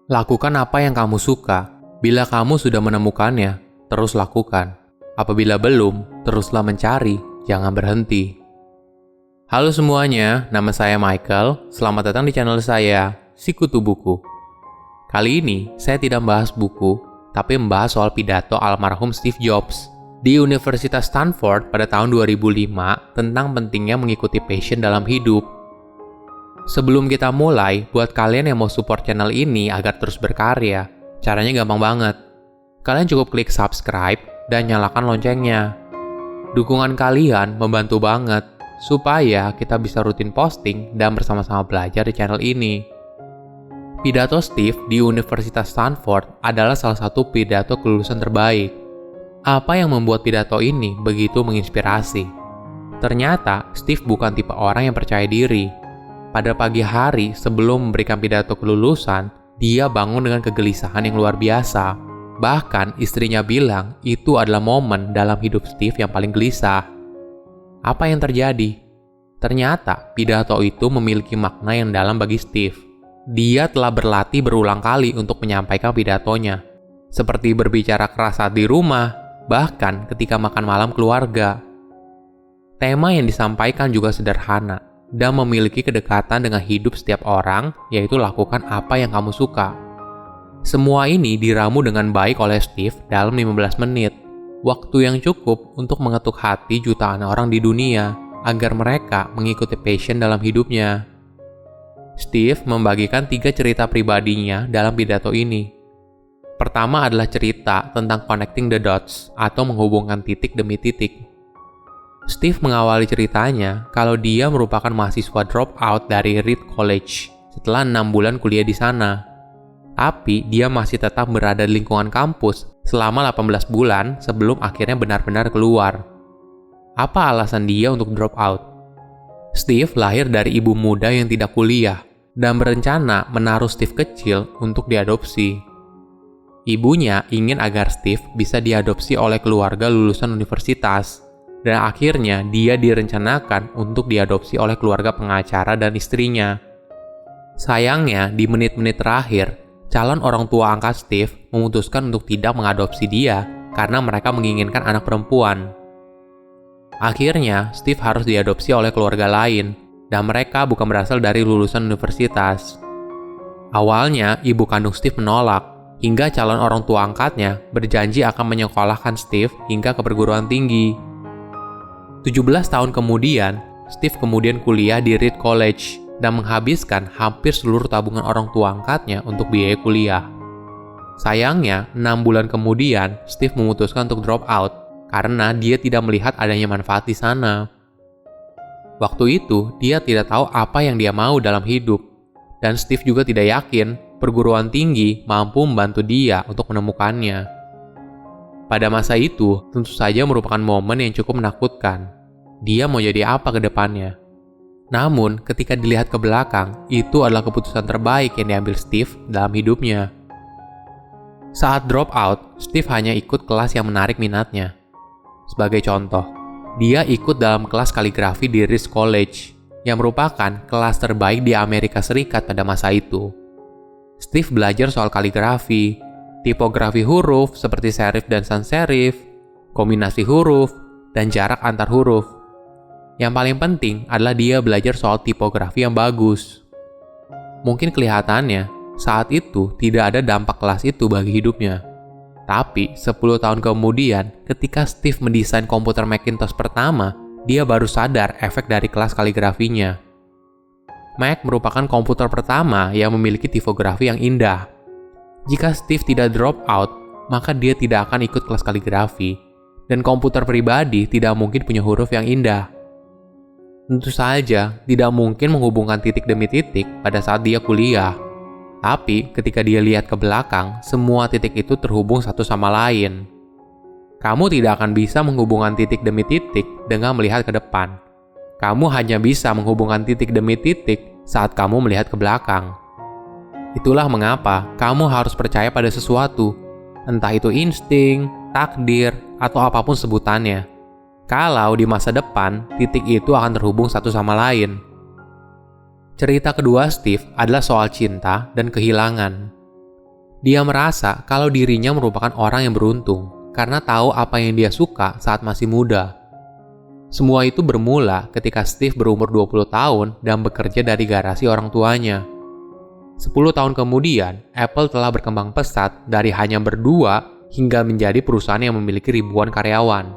Lakukan apa yang kamu suka. Bila kamu sudah menemukannya, terus lakukan. Apabila belum, teruslah mencari, jangan berhenti. Halo semuanya, nama saya Michael. Selamat datang di channel saya, Sikutu Buku. Kali ini, saya tidak membahas buku, tapi membahas soal pidato almarhum Steve Jobs di Universitas Stanford pada tahun 2005 tentang pentingnya mengikuti passion dalam hidup. Sebelum kita mulai, buat kalian yang mau support channel ini agar terus berkarya, caranya gampang banget. Kalian cukup klik subscribe dan nyalakan loncengnya. Dukungan kalian membantu banget supaya kita bisa rutin posting dan bersama-sama belajar di channel ini. Pidato Steve di Universitas Stanford adalah salah satu pidato kelulusan terbaik. Apa yang membuat pidato ini begitu menginspirasi? Ternyata Steve bukan tipe orang yang percaya diri. Pada pagi hari sebelum memberikan pidato kelulusan, dia bangun dengan kegelisahan yang luar biasa. Bahkan istrinya bilang itu adalah momen dalam hidup Steve yang paling gelisah. Apa yang terjadi? Ternyata pidato itu memiliki makna yang dalam bagi Steve. Dia telah berlatih berulang kali untuk menyampaikan pidatonya. Seperti berbicara keras saat di rumah, bahkan ketika makan malam keluarga. Tema yang disampaikan juga sederhana dan memiliki kedekatan dengan hidup setiap orang, yaitu lakukan apa yang kamu suka. Semua ini diramu dengan baik oleh Steve dalam 15 menit, waktu yang cukup untuk mengetuk hati jutaan orang di dunia agar mereka mengikuti passion dalam hidupnya. Steve membagikan 3 cerita pribadinya dalam pidato ini. Pertama adalah cerita tentang connecting the dots atau menghubungkan titik demi titik. Steve mengawali ceritanya kalau dia merupakan mahasiswa dropout dari Reed College setelah 6 bulan kuliah di sana. Tapi dia masih tetap berada di lingkungan kampus selama 18 bulan sebelum akhirnya benar-benar keluar. Apa alasan dia untuk dropout? Steve lahir dari ibu muda yang tidak kuliah dan berencana menaruh Steve kecil untuk diadopsi. Ibunya ingin agar Steve bisa diadopsi oleh keluarga lulusan universitas. Dan akhirnya dia direncanakan untuk diadopsi oleh keluarga pengacara dan istrinya. Sayangnya, di menit-menit terakhir, calon orang tua angkat Steve memutuskan untuk tidak mengadopsi dia karena mereka menginginkan anak perempuan. Akhirnya, Steve harus diadopsi oleh keluarga lain, dan mereka bukan berasal dari lulusan universitas. Awalnya, ibu kandung Steve menolak, hingga calon orang tua angkatnya berjanji akan menyekolahkan Steve hingga ke perguruan tinggi. 17 tahun kemudian, Steve kemudian kuliah di Reed College dan menghabiskan hampir seluruh tabungan orang tua angkatnya untuk biaya kuliah. Sayangnya, 6 bulan kemudian, Steve memutuskan untuk drop out karena dia tidak melihat adanya manfaat di sana. Waktu itu, dia tidak tahu apa yang dia mau dalam hidup, dan Steve juga tidak yakin perguruan tinggi mampu membantu dia untuk menemukannya. Pada masa itu, tentu saja merupakan momen yang cukup menakutkan. Dia mau jadi apa ke depannya? Namun, ketika dilihat ke belakang, itu adalah keputusan terbaik yang diambil Steve dalam hidupnya. Saat drop out, Steve hanya ikut kelas yang menarik minatnya. Sebagai contoh, dia ikut dalam kelas kaligrafi di Reed College, yang merupakan kelas terbaik di Amerika Serikat pada masa itu. Steve belajar soal kaligrafi, tipografi huruf seperti serif dan sans serif, kombinasi huruf, dan jarak antar huruf. Yang paling penting adalah dia belajar soal tipografi yang bagus. Mungkin kelihatannya, saat itu tidak ada dampak kelas itu bagi hidupnya. Tapi 10 tahun kemudian, ketika Steve mendesain komputer Macintosh pertama, dia baru sadar efek dari kelas kaligrafinya. Mac merupakan komputer pertama yang memiliki tipografi yang indah. Jika Steve tidak drop out, maka dia tidak akan ikut kelas kaligrafi, dan komputer pribadi tidak mungkin punya huruf yang indah. Tentu saja, tidak mungkin menghubungkan titik demi titik pada saat dia kuliah. Tapi, ketika dia lihat ke belakang, semua titik itu terhubung satu sama lain. Kamu tidak akan bisa menghubungkan titik demi titik dengan melihat ke depan. Kamu hanya bisa menghubungkan titik demi titik saat kamu melihat ke belakang. Itulah mengapa kamu harus percaya pada sesuatu, entah itu insting, takdir, atau apapun sebutannya. Kalau di masa depan, titik itu akan terhubung satu sama lain. Cerita kedua Steve adalah soal cinta dan kehilangan. Dia merasa kalau dirinya merupakan orang yang beruntung karena tahu apa yang dia suka saat masih muda. Semua itu bermula ketika Steve berumur 20 tahun dan bekerja dari garasi orang tuanya. 10 tahun kemudian, Apple telah berkembang pesat dari hanya berdua hingga menjadi perusahaan yang memiliki ribuan karyawan.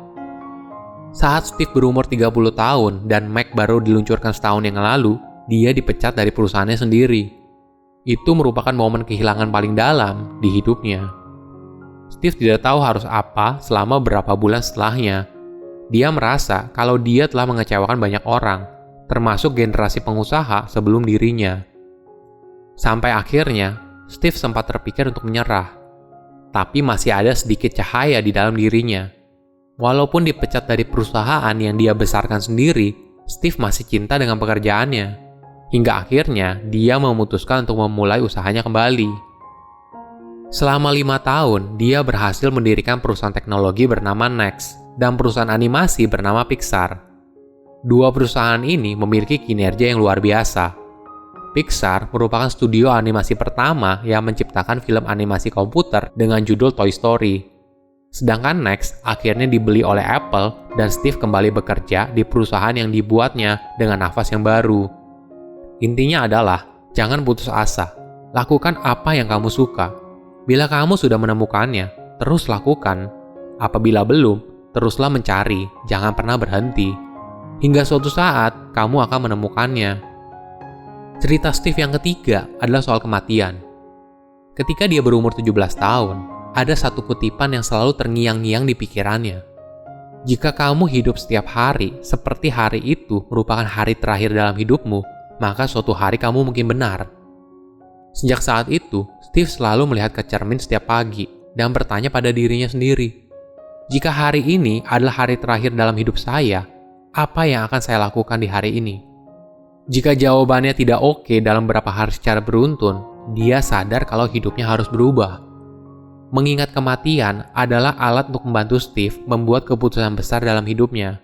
Saat Steve berumur 30 tahun dan Mac baru diluncurkan setahun yang lalu, dia dipecat dari perusahaannya sendiri. Itu merupakan momen kehilangan paling dalam di hidupnya. Steve tidak tahu harus apa selama beberapa bulan setelahnya. Dia merasa kalau dia telah mengecewakan banyak orang, termasuk generasi pengusaha sebelum dirinya. Sampai akhirnya, Steve sempat terpikir untuk menyerah. Tapi masih ada sedikit cahaya di dalam dirinya. Walaupun dipecat dari perusahaan yang dia besarkan sendiri, Steve masih cinta dengan pekerjaannya. Hingga akhirnya, dia memutuskan untuk memulai usahanya kembali. Selama 5 tahun, dia berhasil mendirikan perusahaan teknologi bernama Next dan perusahaan animasi bernama Pixar. Dua perusahaan ini memiliki kinerja yang luar biasa. Pixar merupakan studio animasi pertama yang menciptakan film animasi komputer dengan judul Toy Story. Sedangkan Next akhirnya dibeli oleh Apple dan Steve kembali bekerja di perusahaan yang dibuatnya dengan nafas yang baru. Intinya adalah, jangan putus asa. Lakukan apa yang kamu suka. Bila kamu sudah menemukannya, terus lakukan. Apabila belum, teruslah mencari, jangan pernah berhenti. Hingga suatu saat, kamu akan menemukannya. Cerita Steve yang ketiga adalah soal kematian. Ketika dia berumur 17 tahun, ada satu kutipan yang selalu terngiang-ngiang di pikirannya. Jika kamu hidup setiap hari seperti hari itu merupakan hari terakhir dalam hidupmu, maka suatu hari kamu mungkin benar. Sejak saat itu, Steve selalu melihat ke cermin setiap pagi dan bertanya pada dirinya sendiri, jika hari ini adalah hari terakhir dalam hidup saya, apa yang akan saya lakukan di hari ini? Jika jawabannya tidak oke dalam beberapa hari secara beruntun, dia sadar kalau hidupnya harus berubah. Mengingat kematian adalah alat untuk membantu Steve membuat keputusan besar dalam hidupnya.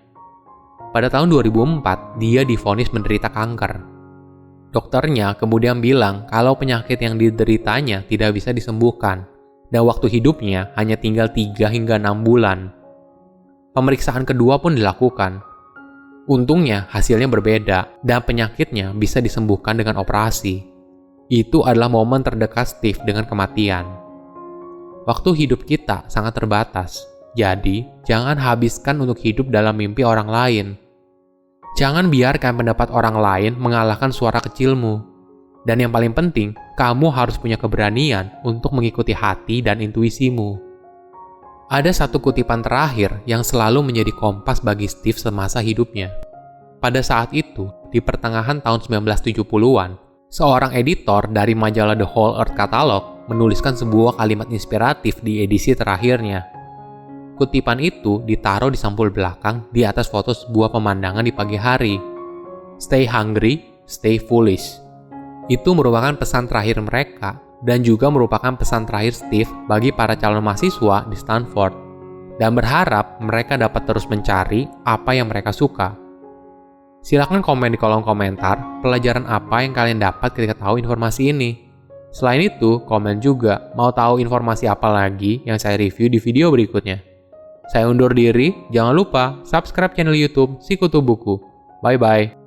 Pada tahun 2004, dia divonis menderita kanker. Dokternya kemudian bilang kalau penyakit yang dideritanya tidak bisa disembuhkan, dan waktu hidupnya hanya tinggal 3 hingga 6 bulan. Pemeriksaan kedua pun dilakukan. Untungnya hasilnya berbeda, dan penyakitnya bisa disembuhkan dengan operasi. Itu adalah momen terdekat Steve dengan kematian. Waktu hidup kita sangat terbatas, jadi jangan habiskan untuk hidup dalam mimpi orang lain. Jangan biarkan pendapat orang lain mengalahkan suara kecilmu. Dan yang paling penting, kamu harus punya keberanian untuk mengikuti hati dan intuisimu. Ada satu kutipan terakhir yang selalu menjadi kompas bagi Steve semasa hidupnya. Pada saat itu, di pertengahan tahun 1970-an, seorang editor dari majalah The Whole Earth Catalog menuliskan sebuah kalimat inspiratif di edisi terakhirnya. Kutipan itu ditaruh di sampul belakang di atas foto sebuah pemandangan di pagi hari. Stay hungry, stay foolish. Itu merupakan pesan terakhir mereka dan juga merupakan pesan terakhir Steve bagi para calon mahasiswa di Stanford dan berharap mereka dapat terus mencari apa yang mereka suka. Silakan komen di kolom komentar pelajaran apa yang kalian dapat ketika tahu informasi ini. Selain itu, komen juga mau tahu informasi apa lagi yang saya review di video berikutnya. Saya undur diri, jangan lupa subscribe channel YouTube Sikutu Buku. Bye-bye.